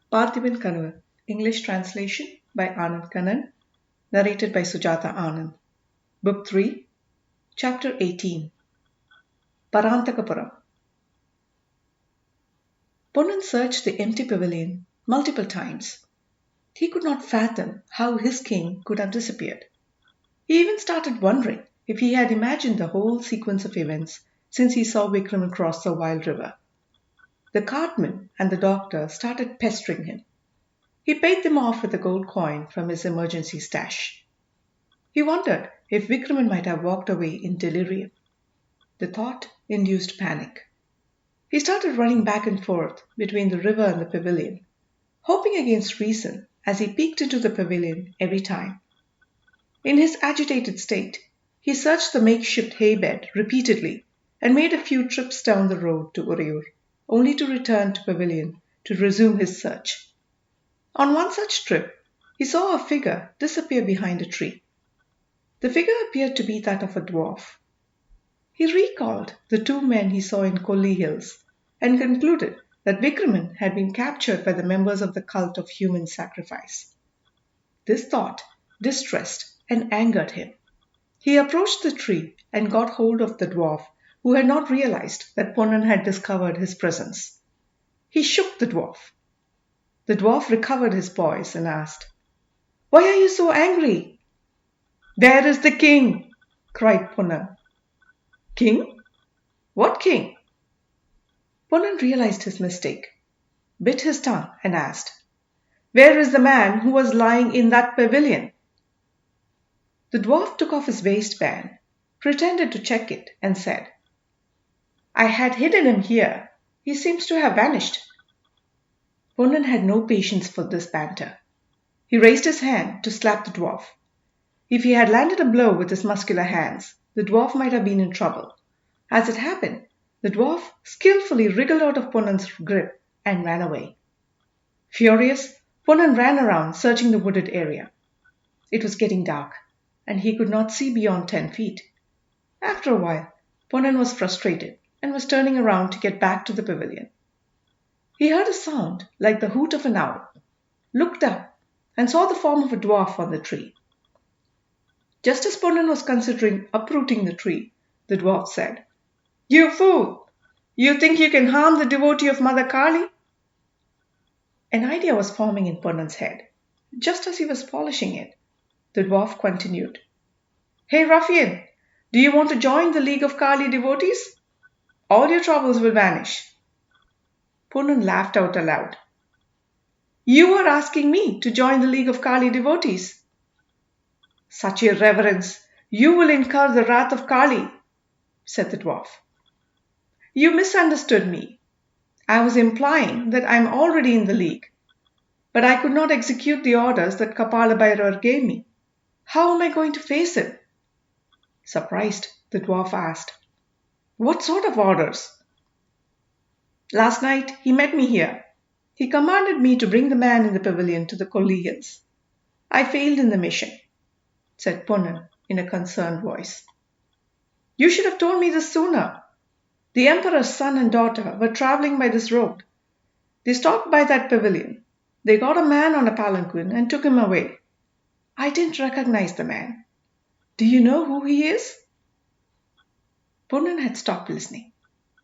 Parthiban Kanavu, English translation by Anand Kannan, narrated by Sujatha Anand. Book 3, Chapter 18. Paranthakapuram. Ponnan searched the empty pavilion multiple times. He could not fathom how his king could have disappeared. He even started wondering if he had imagined the whole sequence of events since he saw Vikraman cross the wild river. The cartman and the doctor started pestering him. He paid them off with a gold coin from his emergency stash. He wondered if Vikraman might have walked away in delirium. The thought induced panic. He started running back and forth between the river and the pavilion, hoping against reason as he peeked into the pavilion every time. In his agitated state, he searched the makeshift haybed repeatedly and made a few trips down the road to Urayur, only to return to pavilion to resume his search. On one such trip, he saw a figure disappear behind a tree. The figure appeared to be that of a dwarf. He recalled the two men he saw in Kalki hills and concluded that Vikraman had been captured by the members of the cult of human sacrifice. This thought distressed and angered him. He approached the tree and got hold of the dwarf, who had not realized that Ponnan had discovered his presence. He shook the dwarf. The dwarf recovered his poise and asked, "Why are you so angry?" "There is the king!" cried Ponnan. "King? What king?" Ponnan realized his mistake, bit his tongue and asked, "Where is the man who was lying in that pavilion?" The dwarf took off his waistband, pretended to check it, and said, "I had hidden him here. He seems to have vanished." Ponnan had no patience for this banter. He raised his hand to slap the dwarf. If he had landed a blow with his muscular hands, the dwarf might have been in trouble. As it happened, the dwarf skillfully wriggled out of Ponnan's grip and ran away. Furious, Ponnan ran around searching the wooded area. It was getting dark, and he could not see beyond 10 feet. After a while, Ponnan was frustrated and was turning around to get back to the pavilion. He heard a sound like the hoot of an owl, looked up, and saw the form of a dwarf on the tree. Just as Ponnan was considering uprooting the tree, the dwarf said, "You fool! You think you can harm the devotee of Mother Kali?" An idea was forming in Ponnan's head. Just as he was polishing it, the dwarf continued, "Hey ruffian, do you want to join the League of Kali devotees? All your troubles will vanish." Ponnan laughed out aloud. "You are asking me to join the League of Kali devotees? Such irreverence! You will incur the wrath of Kali," said the dwarf. "You misunderstood me. I was implying that I am already in the league, but I could not execute the orders that Kapalabhairavar gave me. How am I going to face him?" Surprised, the dwarf asked, "What sort of orders?" "Last night he met me here. He commanded me to bring the man in the pavilion to the Kalki hills. I failed in the mission," said Ponnan in a concerned voice. "You should have told me this sooner. The emperor's son and daughter were traveling by this road. They stopped by that pavilion. They got a man on a palanquin and took him away. I didn't recognize the man. Do you know who he is?" Ponnan had stopped listening.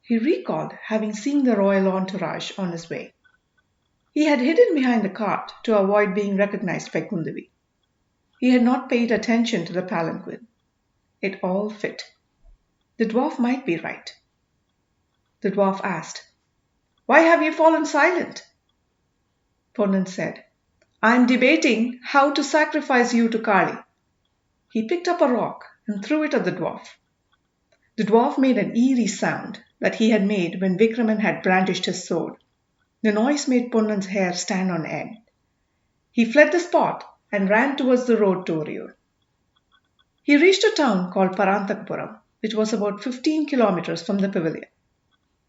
He recalled having seen the royal entourage on his way. He had hidden behind the cart to avoid being recognized by Kundavi. He had not paid attention to the palanquin. It all fit. The dwarf might be right. The dwarf asked, "Why have you fallen silent?" Ponnan said, "I am debating how to sacrifice you to Kali." He picked up a rock and threw it at the dwarf. The dwarf made an eerie sound that he had made when Vikraman had brandished his sword. The noise made Ponnan's hair stand on end. He fled the spot and ran towards the road to Urayur. He reached a town called Paranthakapuram, which was about 15 kilometers from the pavilion.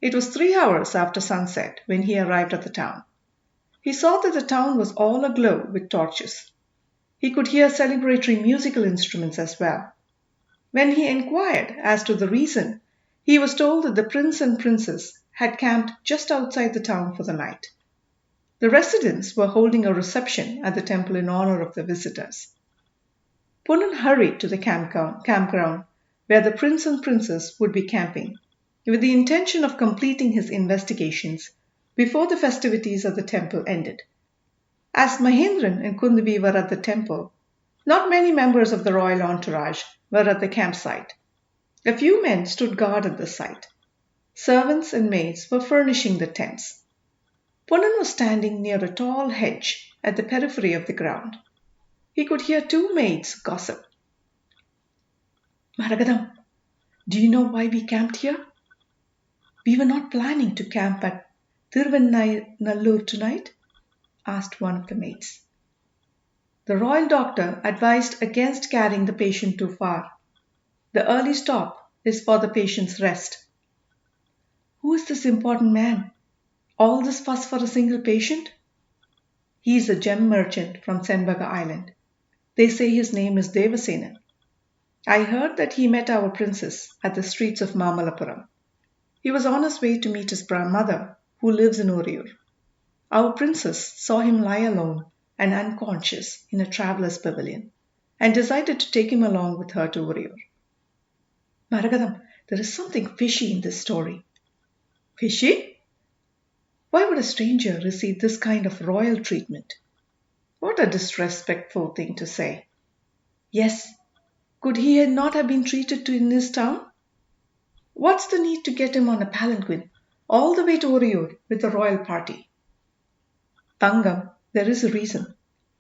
It was 3 hours after sunset when he arrived at the town. He saw that the town was all aglow with torches. He could hear celebratory musical instruments as well. When he inquired as to the reason, he was told that the prince and princess had camped just outside the town for the night. The residents were holding a reception at the temple in honor of the visitors. Punnan hurried to the campground where the prince and princess would be camping, with the intention of completing his investigations before the festivities at the temple ended. As Mahendran and Kundavi were at the temple, not many members of the royal entourage were at the campsite. A few men stood guard at the site. Servants and maids were furnishing the tents. Punnan was standing near a tall hedge at the periphery of the ground. He could hear two maids gossip. "Maragadam, do you know why we camped here?" "We were not planning to camp at Thiruvennallur tonight," asked one of the maids. "The royal doctor advised against carrying the patient too far. The early stop is for the patient's rest." "Who is this important man? All this fuss for a single patient?" "He is a gem merchant from Senbaga Island. They say his name is Devasenan. I heard that he met our princess at the streets of Mamalapuram. He was on his way to meet his mother, who lives in Uriyur. Our princess saw him lie alone and unconscious in a traveller's pavilion and decided to take him along with her to Uriyur." "Maragadam, there is something fishy in this story." "Fishy? Why would a stranger receive this kind of royal treatment?" "What a disrespectful thing to say." "Yes. Could he not have been treated in his town? What's the need to get him on a palanquin all the way to Uriyur with a royal party?" "Tangam, there is a reason,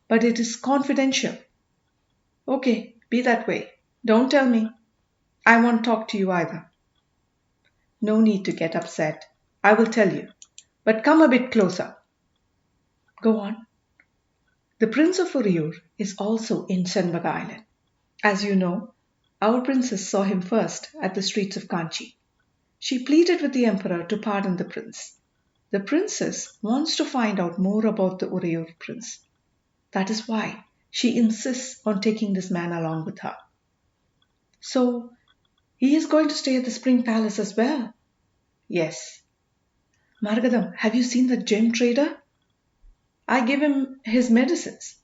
but it is confidential." "Okay, be that way. Don't tell me. I won't talk to you either." "No need to get upset. I will tell you, but come a bit closer." "Go on." "The Prince of Uriyur is also in Senbaga Island. As you know, our princess saw him first at the streets of Kanchi. She pleaded with the emperor to pardon the prince. The princess wants to find out more about the Uriyur prince. That is why she insists on taking this man along with her." "So, he is going to stay at the Spring Palace as well?" "Yes." "Margadam, have you seen the gem trader?" "I give him his medicines.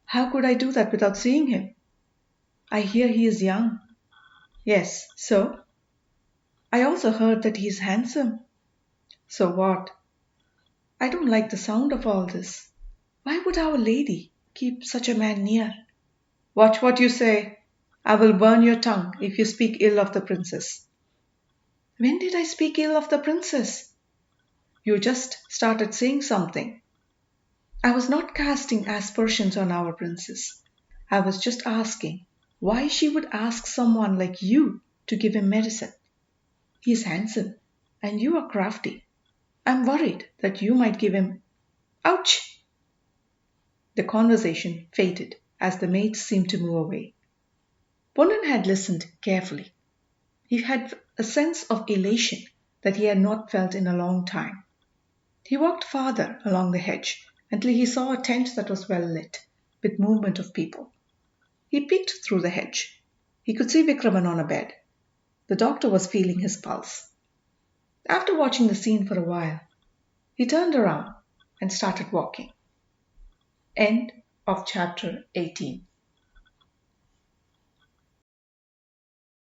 How could I do that without seeing him?" "I hear he is young." "Yes, so?" "I also heard that he is handsome." "So what?" "I don't like the sound of all this. Why would Our Lady keep such a man near?" "Watch what you say. I will burn your tongue if you speak ill of the princess." "When did I speak ill of the princess?" "You just started saying something." "I was not casting aspersions on our princess. I was just asking why she would ask someone like you to give him medicine. He is handsome and you are crafty. I'm worried that you might give him—" "Ouch!" The conversation faded as the maids seemed to move away. Punnan had listened carefully. He had a sense of elation that he had not felt in a long time. He walked farther along the hedge until he saw a tent that was well lit, with movement of people. He peeked through the hedge. He could see Vikraman on a bed. The doctor was feeling his pulse. After watching the scene for a while, he turned around and started walking. End of chapter 18.